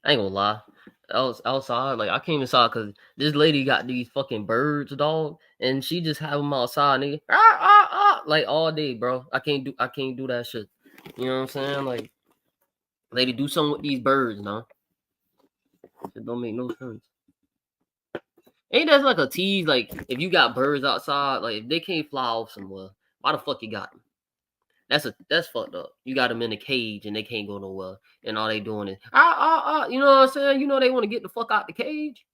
I ain't gonna lie. I was outside, like I came inside because this lady got these fucking birds, dog, and she just have them outside, nigga, like all day, bro. I can't do that shit. You know what I'm saying? Like, lady, do something with these birds, no? It don't make no sense. Ain't that like a tease? Like, if you got birds outside, like if they can't fly off somewhere, why the fuck you got them? That's fucked up. You got them in a cage and they can't go nowhere, and all they doing is. You know what I'm saying? You know they want to get the fuck out the cage.